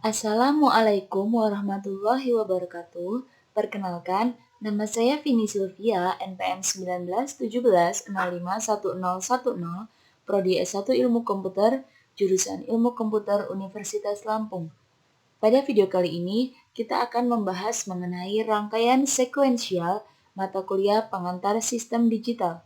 Assalamualaikum warahmatullahi wabarakatuh. Perkenalkan, nama saya Vini Sylvia, NPM 1917-651010, Prodi S1 Ilmu Komputer, jurusan Ilmu Komputer Universitas Lampung. Pada video kali ini, kita akan membahas mengenai rangkaian sekuensial mata kuliah pengantar sistem digital.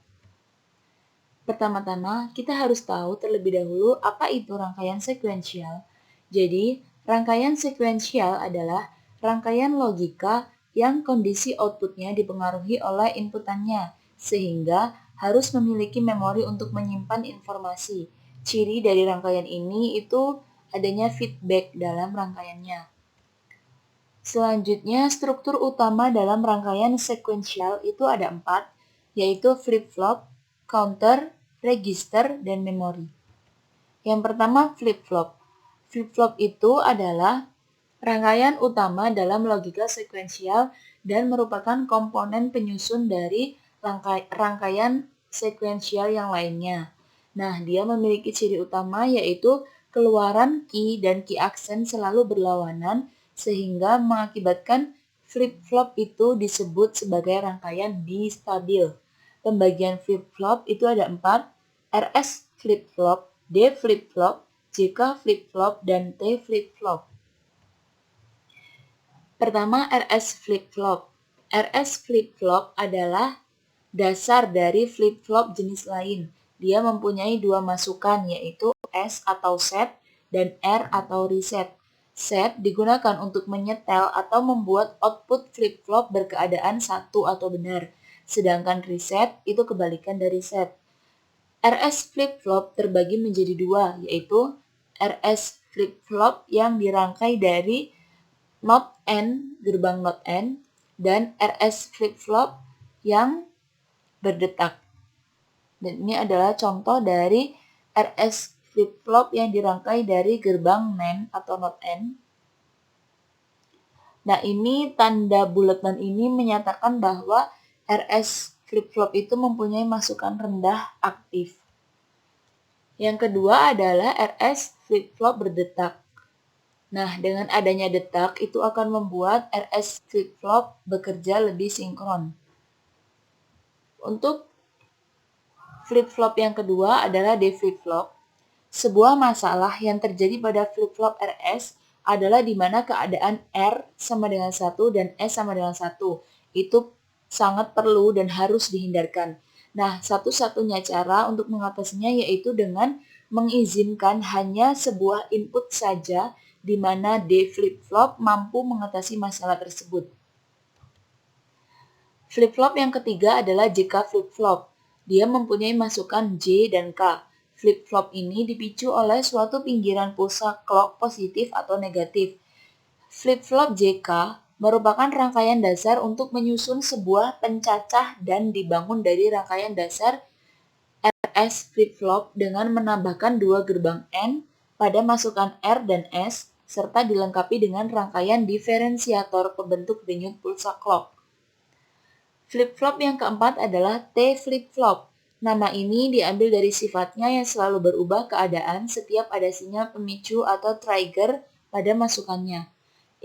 Pertama-tama, kita harus tahu terlebih dahulu apa itu rangkaian sekuensial. Jadi, rangkaian sekuensial adalah rangkaian logika yang kondisi outputnya dipengaruhi oleh inputannya, sehingga harus memiliki memori untuk menyimpan informasi. Ciri dari rangkaian ini itu adanya feedback dalam rangkaiannya. Selanjutnya, struktur utama dalam rangkaian sekuensial itu ada 4, yaitu flip-flop, counter, register, dan memori. Yang pertama, flip-flop. Flip-flop itu adalah rangkaian utama dalam logika sekuensial dan merupakan komponen penyusun dari rangkaian sekuensial yang lainnya. Nah, dia memiliki ciri utama yaitu keluaran key dan key aksen selalu berlawanan sehingga mengakibatkan flip-flop itu disebut sebagai rangkaian bistabil. Pembagian flip-flop itu ada 4, RS flip-flop, D flip-flop, JK flip-flop, dan T flip-flop. Pertama, RS flip-flop. RS flip-flop adalah dasar dari flip-flop jenis lain. Dia mempunyai 2 masukan, yaitu S atau set dan R atau reset. Set digunakan untuk menyetel atau membuat output flip-flop berkeadaan satu atau benar, sedangkan reset itu kebalikan dari set. RS flip-flop terbagi menjadi 2, yaitu RS flip-flop yang dirangkai dari not N, gerbang not N, dan RS flip-flop yang berdetak. Dan ini adalah contoh dari RS flip-flop yang dirangkai dari gerbang NAND atau not N. Nah, ini tanda bulatan ini menyatakan bahwa RS flip-flop itu mempunyai masukan rendah aktif. Yang kedua adalah RS flip-flop berdetak. Nah, dengan adanya detak itu akan membuat RS flip-flop bekerja lebih sinkron. Untuk flip-flop yang kedua adalah D flip-flop. Sebuah masalah yang terjadi pada flip-flop RS adalah di mana keadaan R sama dengan 1 dan S sama dengan 1. Itu sangat perlu dan harus dihindarkan. Nah, satu-satunya cara untuk mengatasinya yaitu dengan mengizinkan hanya sebuah input saja di mana D flip-flop mampu mengatasi masalah tersebut. Flip-flop yang ketiga adalah JK flip-flop. Dia mempunyai masukan J dan K. Flip-flop ini dipicu oleh suatu pinggiran pulsa clock positif atau negatif. Flip-flop JK merupakan rangkaian dasar untuk menyusun sebuah pencacah dan dibangun dari rangkaian dasar RS flip-flop dengan menambahkan 2 gerbang N pada masukan R dan S serta dilengkapi dengan rangkaian diferensiator pembentuk denyut pulsa clock. Flip-flop yang keempat adalah T flip-flop. Nama ini diambil dari sifatnya yang selalu berubah keadaan setiap ada sinyal pemicu atau trigger pada masukannya.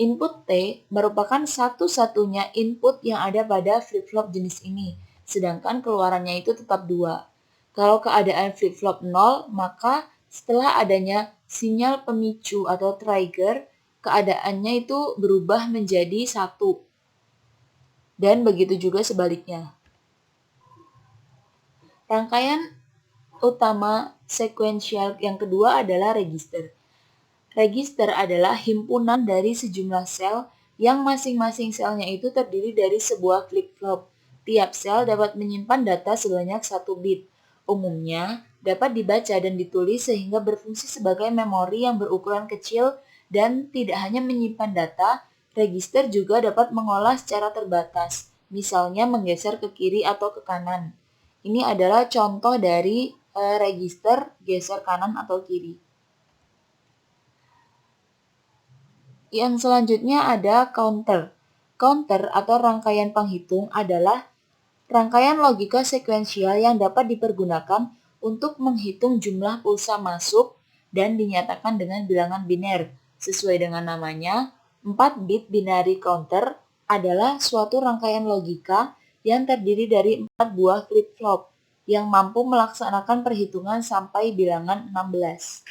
Input T merupakan satu-satunya input yang ada pada flip-flop jenis ini, sedangkan keluarannya itu tetap 2. Kalau keadaan flip-flop 0, maka setelah adanya sinyal pemicu atau trigger, keadaannya itu berubah menjadi 1. Dan begitu juga sebaliknya. Rangkaian utama sekuensial yang kedua adalah register. Register adalah himpunan dari sejumlah sel yang masing-masing selnya itu terdiri dari sebuah flip-flop. Tiap sel dapat menyimpan data sebanyak 1 bit. Umumnya dapat dibaca dan ditulis sehingga berfungsi sebagai memori yang berukuran kecil dan tidak hanya menyimpan data, register juga dapat mengolah secara terbatas, misalnya menggeser ke kiri atau ke kanan. Ini adalah contoh dari register geser kanan atau kiri. Yang selanjutnya ada counter. Counter atau rangkaian penghitung adalah rangkaian logika sekuensial yang dapat dipergunakan untuk menghitung jumlah pulsa masuk dan dinyatakan dengan bilangan biner. Sesuai dengan namanya, 4 bit binary counter adalah suatu rangkaian logika yang terdiri dari 4 buah flip-flop yang mampu melaksanakan perhitungan sampai bilangan 16.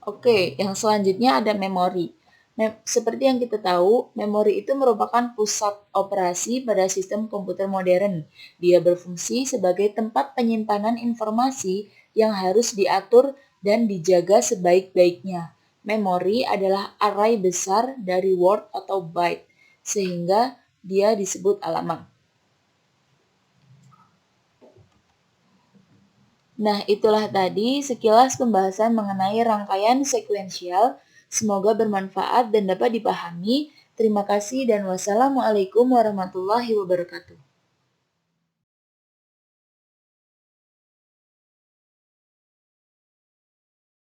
Oke, yang selanjutnya ada memori. Seperti yang kita tahu, memori itu merupakan pusat operasi pada sistem komputer modern. Dia berfungsi sebagai tempat penyimpanan informasi yang harus diatur dan dijaga sebaik-baiknya. Memori adalah array besar dari word atau byte, sehingga dia disebut alamat. Nah, itulah tadi sekilas pembahasan mengenai rangkaian sekuensial. Semoga bermanfaat dan dapat dipahami. Terima kasih dan wassalamualaikum warahmatullahi wabarakatuh.